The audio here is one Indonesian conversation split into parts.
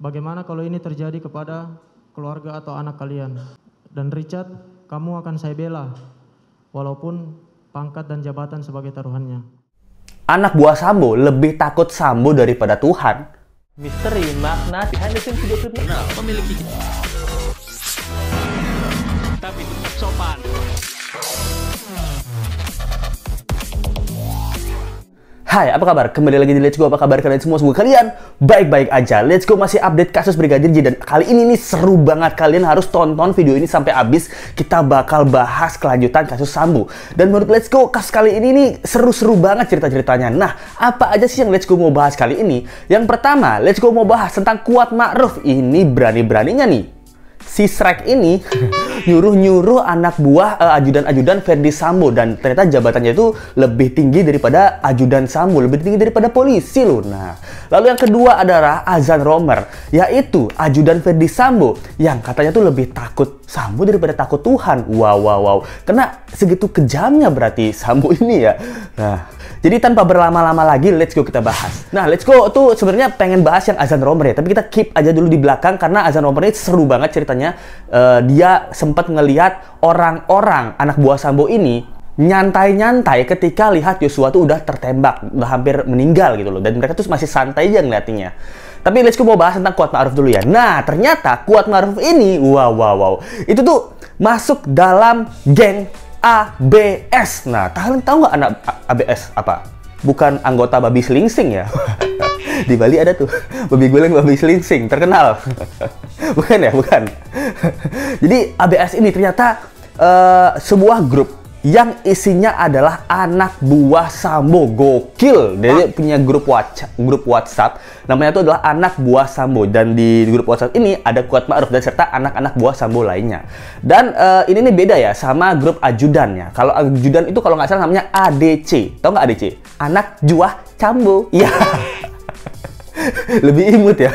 bagaimana kalau ini terjadi kepada keluarga atau anak kalian? Dan Richard, kamu akan saya bela, walaupun pangkat dan jabatan sebagai taruhannya. Anak buah Sambo lebih takut Sambo daripada Tuhan. Misteri makna behind the scenes video klip memiliki tapi tetap sopan. Hai, apa kabar? Kembali lagi di Let's Go. Apa kabar kalian semua? Semoga kalian baik-baik aja. Let's Go masih update kasus Brigadir J. Dan kali ini nih seru banget. Kalian harus tonton video ini sampai habis. Kita bakal bahas kelanjutan kasus Sambo. Dan menurut Let's Go, kasus kali ini nih seru-seru banget cerita-ceritanya. Nah, apa aja sih yang Let's Go mau bahas kali ini? Yang pertama, Let's Go mau bahas tentang Kuat Ma'ruf. Ini berani-beraninya nih si Shrek ini nyuruh-nyuruh anak buah ajudan-ajudan Ferdy Sambo, dan ternyata jabatannya itu lebih tinggi daripada ajudan Sambo, lebih tinggi daripada polisi loh. Nah, lalu yang kedua adalah Azan Romer, yaitu ajudan Ferdy Sambo yang katanya tuh lebih takut Sambo daripada takut Tuhan. Wow. Karena segitu kejamnya berarti Sambo ini ya. Nah, jadi tanpa berlama-lama lagi, Let's Go kita bahas. Nah, Let's Go tuh sebenarnya pengen bahas yang Azan Romer ya, tapi kita keep aja dulu di belakang karena Azan Romer ini seru banget ceritanya. Dia sempat ngelihat orang-orang anak buah Sambo ini nyantai-nyantai ketika lihat Yosua tuh udah tertembak, udah hampir meninggal gitu loh, dan mereka tuh masih santai aja ngeliatinya. Tapi Let's Go mau bahas tentang Kuat Ma'ruf dulu ya. Nah, ternyata Kuat Ma'ruf ini, wow, itu tuh masuk dalam geng ABS. Nah, kalian tahu nggak anak ABS apa? Bukan anggota babi selingsing ya. Di Bali ada tuh babi guling, babi selingsing terkenal. Bukan ya, bukan. Jadi ABS ini ternyata sebuah grup yang isinya adalah anak buah Sambo. Gokil. Dia punya grup WhatsApp. Namanya itu adalah Anak Buah Sambo. Dan di grup WhatsApp ini ada Kuat Ma'ruf dan serta anak-anak buah Sambo lainnya. Dan ini nih beda ya sama grup ajudannya. Kalau ajudan itu kalau nggak salah namanya ADC. Tahu nggak ADC? Anak Buah Sambo. Iya. Lebih imut ya.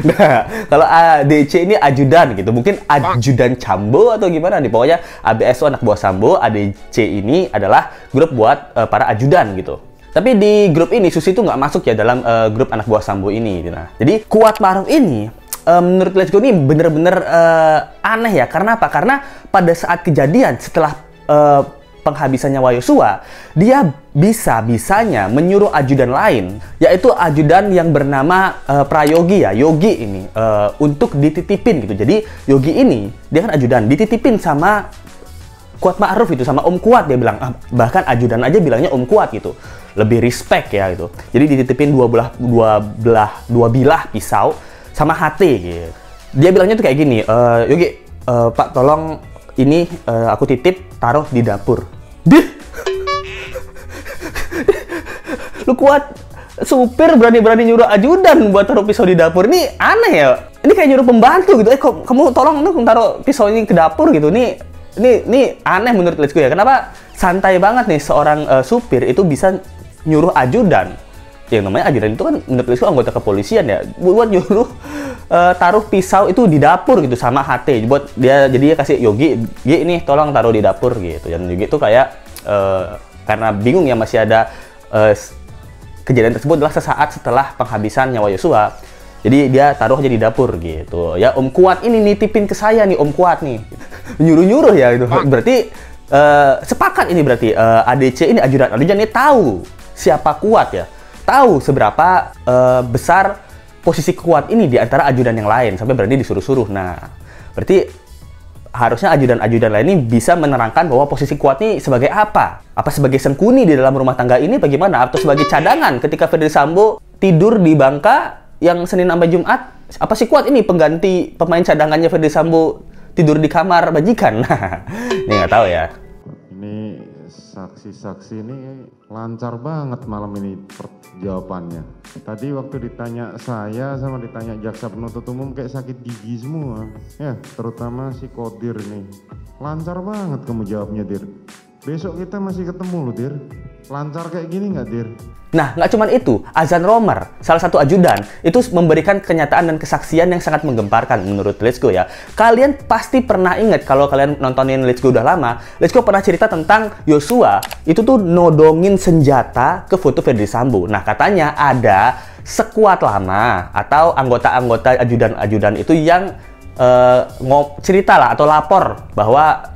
Nah, kalau ADC ini ajudan gitu, mungkin ajudan Sambo atau gimana nih. Pokoknya ABS itu anak buah Sambo, ADC ini adalah grup buat para ajudan gitu. Tapi di grup ini Susi itu nggak masuk ya dalam grup anak buah Sambo ini. Nah, jadi Kuat Ma'ruf ini menurut Let's Go ini bener-bener aneh ya. Karena apa? Karena pada saat kejadian setelah penghabisan nyawa Yosua, dia bisa-bisanya menyuruh ajudan lain, yaitu ajudan yang bernama Prayogi ya, Yogi ini, untuk dititipin gitu. Jadi Yogi ini, dia kan ajudan, dititipin sama Kuat Ma'ruf itu, sama Om Kuat dia bilang. Bahkan ajudan aja bilangnya Om Kuat gitu. Lebih respect ya gitu. Jadi dititipin dua bilah pisau sama HT gitu. Dia bilangnya tuh kayak gini, Yogi, Pak tolong ini aku titip taruh di dapur. Lu Kuat supir berani-berani nyuruh ajudan buat taruh pisau di dapur. Ini aneh ya. Ini kayak nyuruh pembantu gitu. Kok kamu tolong taruh pisau ini ke dapur gitu. Ini aneh menurut Let's Go ya. Kenapa santai banget nih seorang supir itu bisa nyuruh ajudan. Yang namanya ajudan itu kan menurut Let's Go anggota kepolisian ya. Buat nyuruh taruh pisau itu di dapur gitu sama HT. Buat dia, jadi dia kasih Yogi ini tolong taruh di dapur gitu. Dan Yogi itu kayak karena bingung ya, masih ada kejadian tersebut adalah sesaat setelah penghabisan nyawa Yosua. Jadi dia taruh aja di dapur gitu. Ya Om Kuat ini nitipin ke saya nih, Om Kuat nih. Nyuruh-nyuruh ya gitu. Berarti sepakat ini berarti ADC ini ajudan ini tahu siapa Kuat ya. Tahu seberapa besar posisi Kuat ini di antara ajudan yang lain sampai berani disuruh-suruh. Nah, berarti harusnya ajudan-ajudan lain ini bisa menerangkan bahwa posisi Kuat ini sebagai apa? Apa sebagai sengkuni di dalam rumah tangga ini bagaimana? Atau sebagai cadangan ketika Ferdy Sambo tidur di bangka yang Senin sampai Jumat? Apa sih Kuat ini pengganti pemain cadangannya Ferdy Sambo tidur di kamar majikan? Nah, ini nggak tahu ya. Ini saksi-saksi ini lancar banget malam ini jawabannya. Tadi waktu ditanya saya sama ditanya jaksa penuntut umum kayak sakit gigi semua. Ya, terutama si Kodir nih. Lancar banget kamu jawabnya, Dir. Besok kita masih ketemu loh, Dir. Lancar kayak gini nggak, Dir? Nah, nggak cuman itu, Azan Romer, salah satu ajudan, itu memberikan kenyataan dan kesaksian yang sangat menggemparkan menurut Let's Go ya. Kalian pasti pernah ingat kalau kalian nontonin Let's Go udah lama, Let's Go pernah cerita tentang Yosua itu tuh nodongin senjata ke foto Ferdy Sambo. Nah, katanya ada sekuat lama atau anggota-anggota ajudan-ajudan itu yang cerita lah atau lapor bahwa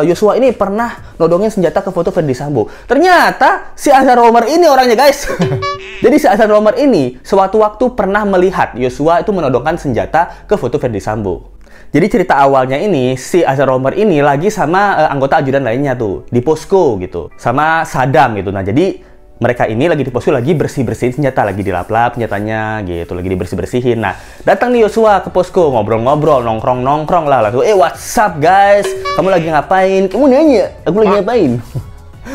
Yosua ini pernah nodongin senjata ke foto Ferdy Sambo. Ternyata si Azan Romer ini orangnya, guys. Jadi si Azan Romer ini suatu waktu pernah melihat Yosua itu menodongkan senjata ke foto Ferdy Sambo. Jadi cerita awalnya ini si Azan Romer ini lagi sama anggota ajudan lainnya tuh di posko gitu, sama Saddam gitu. Nah, jadi mereka ini lagi di posko lagi bersih-bersihin senjata, lagi dilap-lap senjatanya gitu, lagi dibersih-bersihin. Nah, datang nih Yosua ke posko, ngobrol-ngobrol, nongkrong-nongkrong lah. Lalu, what's up guys? Kamu lagi ngapain? Kamu nanya, aku lagi ngapain?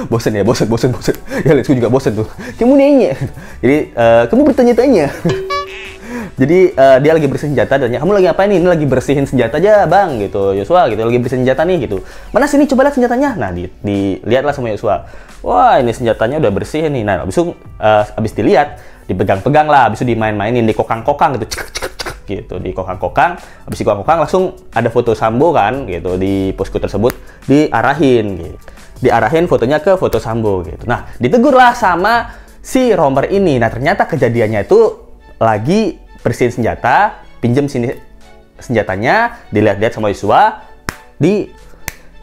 Bosen ya, bosen. Ya, Let's Go juga bosen tuh. Kamu nanya. Jadi, kamu bertanya-tanya. Jadi dia lagi bersihin senjata dan kamu lagi ngapain nih? Ini lagi bersihin senjata aja bang gitu, Yosua gitu, lagi bersihin senjata nih gitu. Mana sini coba lihat senjatanya. Nah dilihatlah sama Yosua. Wah ini senjatanya udah bersih nih. Nah abis dilihat, dipegang-pegang lah, abis itu dimain-mainin, dikokang-kokang gitu, cek gitu, dikokang-kokang. Abis dikokang-kokang langsung ada foto Sambo kan gitu di posko tersebut, diarahin gitu. Diarahin fotonya ke foto Sambo gitu. Nah ditegurlah sama si Romer ini. Nah ternyata kejadiannya itu lagi bersihin senjata, pinjem sini senjatanya, dilihat-lihat sama Yosua,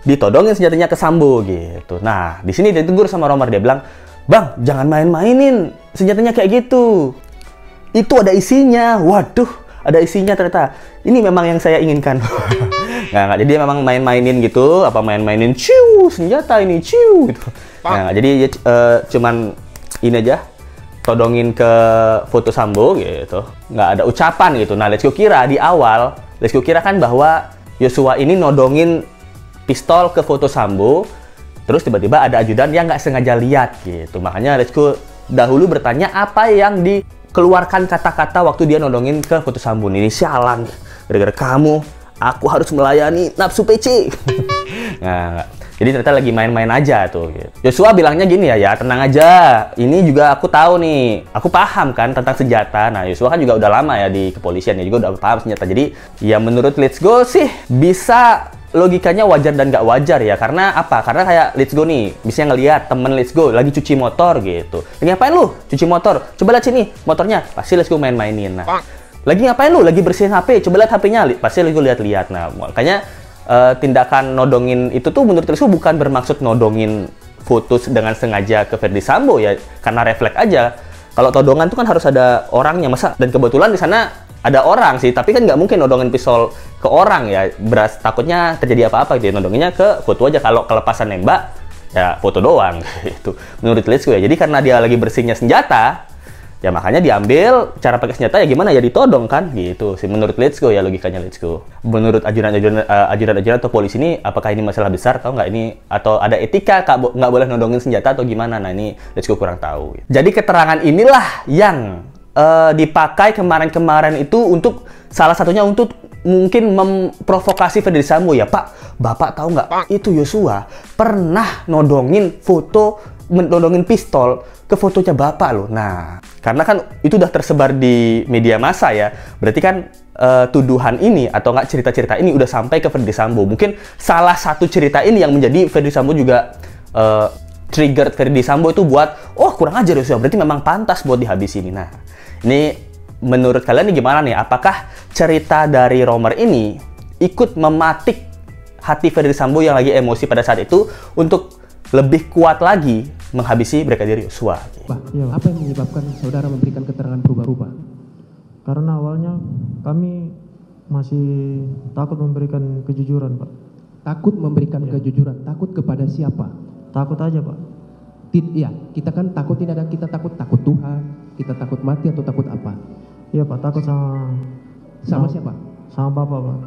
ditodongin senjatanya ke Sambo gitu. Nah, di sini ditegur sama Romer, dia bilang, "Bang, jangan main-mainin senjatanya kayak gitu. Itu ada isinya." Waduh, ada isinya ternyata. Ini memang yang saya inginkan. Nggak, jadi dia memang main-mainin gitu, main-mainin ciu senjata ini ciu gitu. Nah, jadi cuman ini aja, todongin ke foto Sambo gitu, nggak ada ucapan gitu. Nah, Let's Go kira di awal, Let's Go kira kan bahwa Yosua ini nodongin pistol ke foto Sambo, terus tiba-tiba ada ajudan yang nggak sengaja lihat gitu. Makanya Let's Go dahulu bertanya apa yang dikeluarkan kata-kata waktu dia nodongin ke foto Sambo. Ini sialan, gara-gara kamu, aku harus melayani nafsu PC. Nah, jadi ternyata lagi main-main aja tuh. Gitu. Yosua bilangnya gini ya, tenang aja. Ini juga aku tahu nih, aku paham kan tentang senjata. Nah, Yosua kan juga udah lama ya di kepolisian, ya juga udah paham senjata. Jadi, ya menurut Let's Go sih bisa logikanya wajar dan nggak wajar ya. Karena apa? Karena kayak Let's Go nih, bisa ngelihat temen Let's Go lagi cuci motor gitu. Lagi ngapain lu? Cuci motor. Coba lihat sini motornya. Pasti Let's Go main-mainin. Nah, lagi ngapain lu? Lagi bersihin HP. Coba lihat HP-nya. Pasti Let's Go lihat-lihat. Nah, makanya tindakan nodongin itu tuh menurut Let's Go bukan bermaksud nodongin foto dengan sengaja ke Ferdy Sambo ya, karena refleks aja. Kalau todongan tuh kan harus ada orangnya, masa, dan kebetulan di sana ada orang sih, tapi kan nggak mungkin nodongin pistol ke orang ya, takutnya terjadi apa-apa gitu. Nodonginnya ke foto aja, kalau kelepasan nembak ya foto doang gitu. Menurut Let's Go ya. Jadi karena dia lagi bersihnya senjata, ya makanya diambil, cara pakai senjata ya gimana ya, ditodong kan gitu sih menurut Let's Go ya, logikanya Let's Go. Menurut ajudan atau polisi ini, apakah ini masalah besar atau nggak ini, atau ada etika nggak boleh nodongin senjata atau gimana? Nah ini Let's Go kurang tahu. Jadi keterangan inilah yang dipakai kemarin-kemarin itu untuk salah satunya untuk mungkin memprovokasi Ferdy Sambo ya. Pak, Bapak tahu nggak itu Yosua pernah nodongin pistol ke fotonya Bapak loh. Nah, karena kan itu udah tersebar di media massa ya, berarti kan tuduhan ini atau nggak cerita-cerita ini udah sampai ke Ferdy Sambo. Mungkin salah satu cerita ini yang menjadi Ferdy Sambo juga trigger Ferdy Sambo itu buat, oh kurang ajar Yosua, berarti memang pantas buat dihabisin. Nah, ini menurut kalian ini gimana nih? Apakah cerita dari Romer ini ikut mematik hati Ferdy Sambo yang lagi emosi pada saat itu untuk lebih kuat lagi menghabisi Brigadir Yosua? Apa yang menyebabkan saudara memberikan keterangan berubah-ubah? Karena awalnya kami masih takut memberikan kejujuran, Pak. Takut memberikan kejujuran. Takut kepada siapa? Takut aja, Pak. Iya, kita kan takut, tidak ada kita takut Tuhan, kita takut mati atau takut apa? Iya, Pak, takut sama siapa? Sama Bapak, Pak.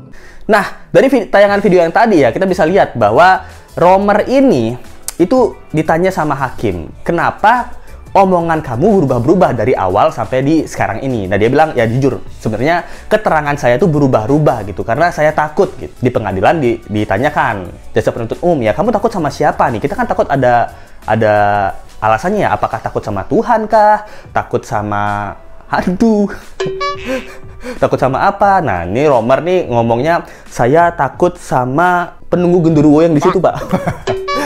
Nah, dari tayangan video yang tadi ya, kita bisa lihat bahwa Romer ini itu ditanya sama hakim, kenapa omongan kamu berubah-berubah dari awal sampai di sekarang ini? Nah, dia bilang, ya jujur, sebenarnya keterangan saya tuh berubah-ubah gitu, karena saya takut gitu. Di pengadilan ditanyakan, jaksa penuntut umum, ya kamu takut sama siapa nih? Kita kan takut ada ada alasannya ya, apakah takut sama Tuhan kah? Takut sama hantu? Takut sama apa? Nah, ini Romer nih ngomongnya, saya takut sama penunggu genderuwo yang di situ, Pak.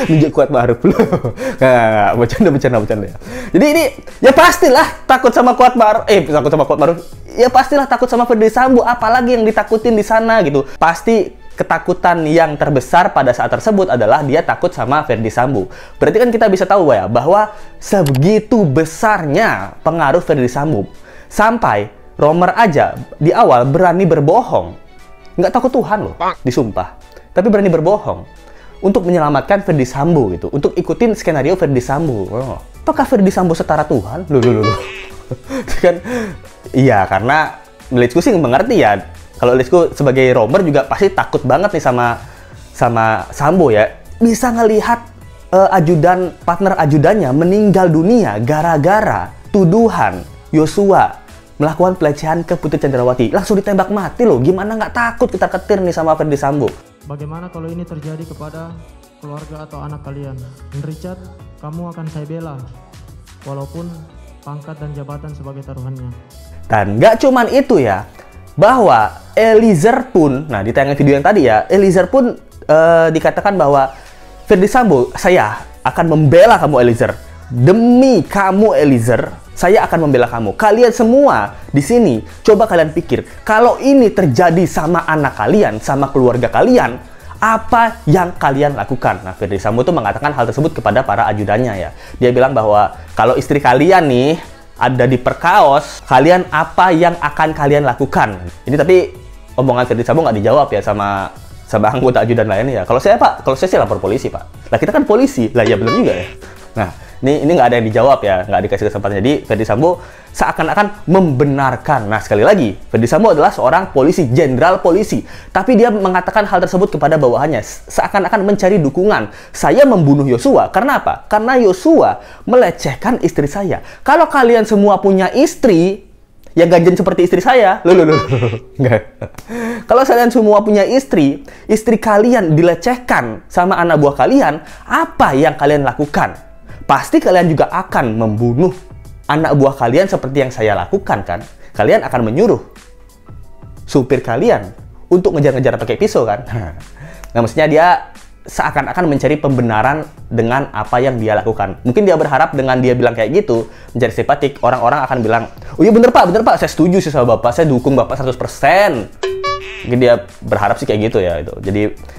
Ninja Kuat Maruf. Nggak, bercanda ya. Jadi ini, ya pastilah takut sama Kuat Maruf. Takut sama Kuat Maruf. Ya pastilah takut sama Ferdy Sambo. Apalagi yang ditakutin di sana gitu. Pasti ketakutan yang terbesar pada saat tersebut adalah dia takut sama Ferdy Sambo. Berarti kan kita bisa tahu ya, bahwa sebegitu besarnya pengaruh Ferdy Sambo. Sampai Romer aja di awal berani berbohong. Nggak takut Tuhan loh, disumpah. Tapi berani berbohong untuk menyelamatkan Ferdy Sambo gitu. Untuk ikutin skenario Ferdy Sambo. Oh. Apakah Ferdy Sambo setara Tuhan? Loh. Kan, iya, karena menurutku sih mengerti ya. Kalau Lisku sebagai Romer juga pasti takut banget nih sama Sambo ya. Bisa ngelihat partner ajudannya meninggal dunia gara-gara tuduhan Yosua melakukan pelecehan ke Putri Chandrawati. Langsung ditembak mati loh. Gimana nggak takut ketar-ketir nih sama Ferdy Sambo? Bagaimana kalau ini terjadi kepada keluarga atau anak kalian? Dan Richard, kamu akan saya bela, walaupun pangkat dan jabatan sebagai taruhannya. Dan nggak cuman itu ya, bahwa Eliezer pun, nah di tayangan video yang tadi ya, Eliezer pun dikatakan bahwa Ferdy Sambo, saya akan membela kamu Eliezer. Demi kamu Eliezer, saya akan membela kamu. Kalian semua di sini, coba kalian pikir, kalau ini terjadi sama anak kalian, sama keluarga kalian, apa yang kalian lakukan? Nah, Ferdy Sambo tuh mengatakan hal tersebut kepada para ajudannya ya. Dia bilang bahwa kalau istri kalian nih ada di perkaos, kalian apa yang akan kalian lakukan? Ini tapi omongan Ferdy Sambo nggak dijawab ya sama anggota ajudan lainnya ya. Kalau saya Pak, kalau saya sih lapor polisi Pak. Lah kita kan polisi, lah ya benar juga ya. Nah, ini nggak ada yang dijawab ya, nggak dikasih kesempatan. Jadi Ferdy Sambo seakan-akan membenarkan. Nah sekali lagi, Ferdy Sambo adalah seorang polisi, jenderal polisi. Tapi dia mengatakan hal tersebut kepada bawahannya, seakan-akan mencari dukungan. Saya membunuh Yosua, karena apa? Karena Yosua melecehkan istri saya. Kalau kalian semua punya istri yang ganjen seperti istri saya, Nggak. Kalau kalian semua punya istri kalian dilecehkan sama anak buah kalian, apa yang kalian lakukan? Pasti kalian juga akan membunuh anak buah kalian seperti yang saya lakukan kan? Kalian akan menyuruh supir kalian untuk ngejar-ngejar pakai pisau kan? Nah, maksudnya dia seakan-akan mencari pembenaran dengan apa yang dia lakukan. Mungkin dia berharap dengan dia bilang kayak gitu, mencari simpatik, orang-orang akan bilang, oh iya bener Pak, saya setuju sih sama Bapak, saya dukung Bapak 100%. Mungkin dia berharap sih kayak gitu ya. Itu. Jadi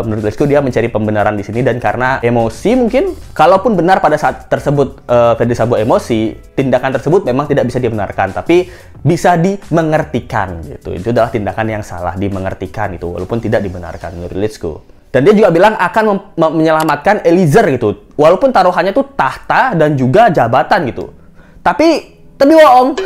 menurut Lesku dia mencari pembenaran di sini, dan karena emosi mungkin, kalaupun benar pada saat tersebut Ferdy Sambo emosi, tindakan tersebut memang tidak bisa dibenarkan, tapi bisa dimengertikan gitu. Itu adalah tindakan yang salah, dimengertikan itu, walaupun tidak dibenarkan menurut Lesku. Dan dia juga bilang akan menyelamatkan Eliezer gitu, walaupun taruhannya tuh tahta dan juga jabatan gitu. Tapi bohong.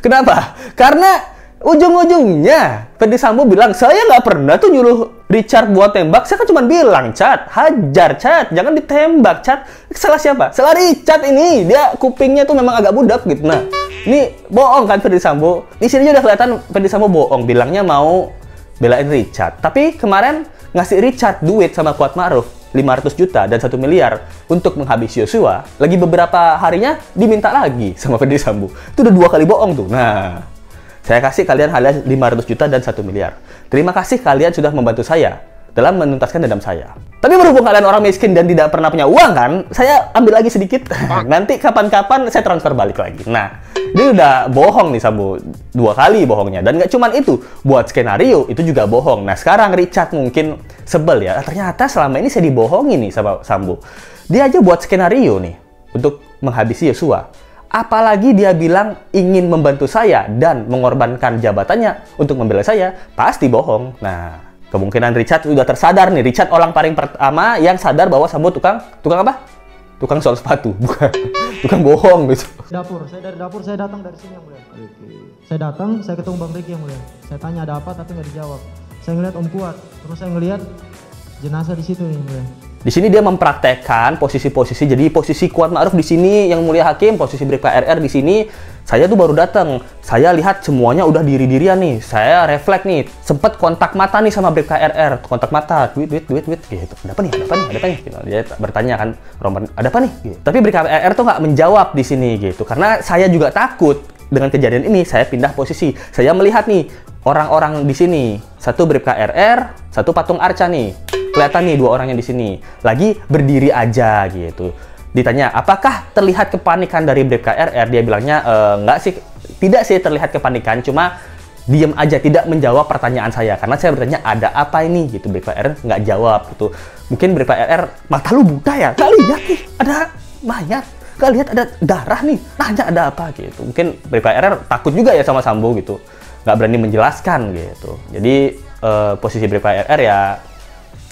Kenapa? Karena ujung-ujungnya Ferdy Sambo bilang, saya nggak pernah tuh nyuruh Richard buat tembak. Saya kan cuma bilang, Chat, hajar Chat, jangan ditembak Chat. Salah siapa? Salah Richard ini. Dia kupingnya tuh memang agak budak gitu. Nah, ini bohong kan Ferdy Sambo. Di sini udah kelihatan Ferdy Sambo bohong, bilangnya mau belain Richard. Tapi kemarin ngasih Richard duit sama Kuat Maruf 500 juta dan 1 miliar untuk menghabisi Yosua. Lagi beberapa harinya diminta lagi sama Ferdy Sambo. Itu udah 2 kali bohong tuh. Nah, saya kasih kalian hadiah 500 juta dan 1 miliar. Terima kasih kalian sudah membantu saya dalam menuntaskan dendam saya. Tapi berhubung kalian orang miskin dan tidak pernah punya uang kan, saya ambil lagi sedikit. Nanti kapan-kapan saya transfer balik lagi. Nah, dia udah bohong nih Sambo 2 kali bohongnya. Dan nggak cuman itu, buat skenario itu juga bohong. Nah, sekarang Richard mungkin sebel ya. Ternyata selama ini saya dibohongin nih sama Sambo. Dia aja buat skenario nih untuk menghabisi Yosua. Apalagi dia bilang ingin membantu saya dan mengorbankan jabatannya untuk membela saya, pasti bohong. Nah, kemungkinan Richard sudah tersadar nih. Richard orang paling pertama yang sadar bahwa Sambo tukang apa? Tukang soal sepatu, bukan tukang bohong gitu. Saya dari dapur, saya datang dari sini yang mulia. Saya datang, saya ketemu Bang Ricky yang mulia. Saya tanya ada apa, tapi nggak dijawab. Saya ngeliat Om Kuat, terus saya ngeliat jenazah di situ nih yang mulia. Di sini dia mempraktekkan posisi-posisi. Jadi posisi Kuat Ma'ruf di sini, Yang Mulia Hakim, posisi Bribka RR di sini. Saya tuh baru datang. Saya lihat semuanya udah diri-dirian nih. Saya refleks nih. Sempet kontak mata nih sama Bribka RR. Kontak mata, duit gitu. Ada apa nih? Gitu. Dia bertanya kan, Romer, ada apa nih? Gitu. Tapi Bribka RR tuh nggak menjawab di sini gitu. Karena saya juga takut dengan kejadian ini. Saya pindah posisi. Saya melihat nih orang-orang di sini. Satu Bribka RR, satu Patung Arca nih. Kelihatan nih 2 orangnya di sini lagi berdiri aja gitu. Ditanya, apakah terlihat kepanikan dari Bribka RR? Dia bilangnya, enggak sih, tidak sih terlihat kepanikan, cuma diem aja, tidak menjawab pertanyaan saya. Karena saya bertanya, ada apa ini? Gitu, Bribka RR nggak jawab gitu. Mungkin Bribka RR, mata lu buta ya? Nggak lihat nih, ada mayat. Nggak lihat ada darah nih, nanya ada apa gitu. Mungkin Bribka RR takut juga ya sama Sambo gitu. Nggak berani menjelaskan gitu. Jadi, posisi Bribka RR ya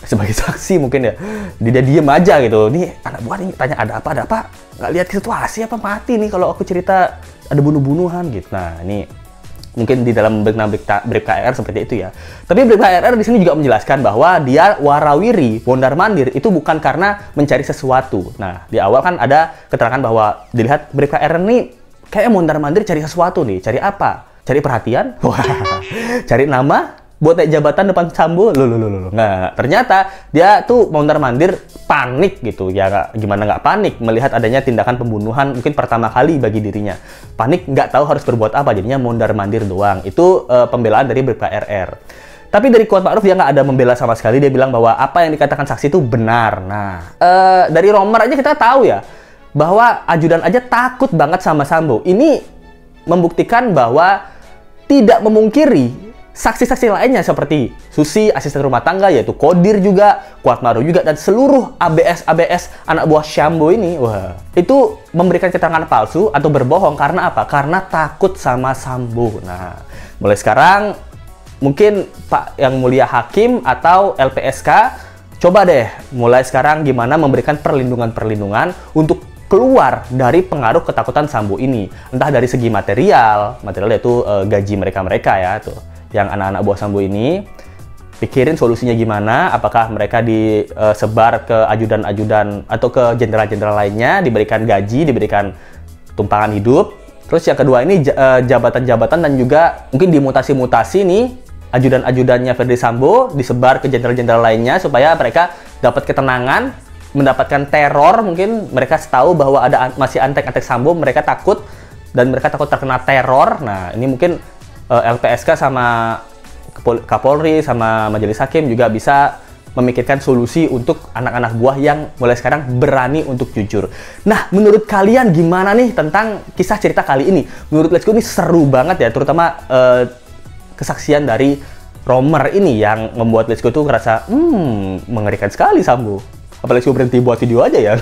sebagai saksi mungkin ya, dia diem aja gitu. Nih anak buah nih tanya ada apa, nggak lihat situasi apa mati nih kalau aku cerita ada bunuh-bunuhan gitu. Nah ini mungkin di dalam Bribka RR seperti itu ya. Tapi Bribka RR di sini juga menjelaskan bahwa dia warawiri, mondar-mandir itu bukan karena mencari sesuatu. Nah di awal kan ada keterangan bahwa dilihat Bribka RR nih kayak mondar-mandir cari sesuatu nih. Cari apa? Cari perhatian? Cari nama? Buat naik jabatan depan Sambo, Nah, ternyata dia tuh mondar-mandir panik gitu. Ya gimana nggak panik melihat adanya tindakan pembunuhan mungkin pertama kali bagi dirinya. Panik nggak tahu harus berbuat apa, jadinya mondar-mandir doang. Itu pembelaan dari Bribka RR. Tapi dari Kuat Ma'ruf dia nggak ada membela sama sekali. Dia bilang bahwa apa yang dikatakan saksi itu benar. Nah, dari Romer aja kita tahu ya bahwa ajudan aja takut banget sama Sambo. Ini membuktikan bahwa tidak memungkiri saksi-saksi lainnya seperti Susi, asisten rumah tangga, yaitu Kodir juga, Kuat Ma'ruf juga, dan seluruh ABS anak buah Sambo ini, wah, itu memberikan keterangan palsu atau berbohong karena apa? Karena takut sama Sambo. Nah, mulai sekarang mungkin Pak Yang Mulia Hakim atau LPSK coba deh mulai sekarang gimana memberikan perlindungan untuk keluar dari pengaruh ketakutan Sambo ini. Entah dari segi material yaitu gaji mereka ya tuh. Yang anak-anak buah Sambo ini pikirin solusinya gimana, apakah mereka disebar ke ajudan-ajudan atau ke jenderal-jenderal lainnya, diberikan gaji, diberikan tumpangan hidup. Terus yang kedua ini jabatan-jabatan dan juga mungkin dimutasi-mutasi nih ajudan-ajudannya Ferdy Sambo disebar ke jenderal-jenderal lainnya supaya mereka dapat ketenangan, mendapatkan teror. Mungkin mereka tahu bahwa masih antek-antek Sambo, mereka takut dan mereka takut terkena teror. Nah ini mungkin LPSK sama Kapolri sama Majelis Hakim juga bisa memikirkan solusi untuk anak-anak buah yang mulai sekarang berani untuk jujur. Nah, menurut kalian gimana nih tentang kisah cerita kali ini? Menurut Let's Go ini seru banget ya, terutama kesaksian dari Romer ini yang membuat Let's Go tuh ngerasa mengerikan sekali Sambo. Apa Let's Go berhenti buat video aja ya?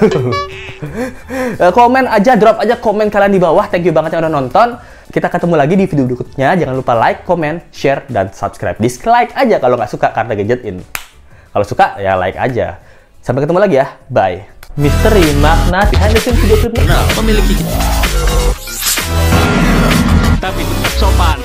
Komen aja, drop aja komen kalian di bawah. Thank you banget yang udah nonton. Kita ketemu lagi di video berikutnya. Jangan lupa like, comment, share, dan subscribe. Dislike aja kalau nggak suka karena gadgetin. Kalau suka, ya like aja. Sampai ketemu lagi ya. Bye. Misteri makna behind the scenes video klip memiliki tapi tetap sopan.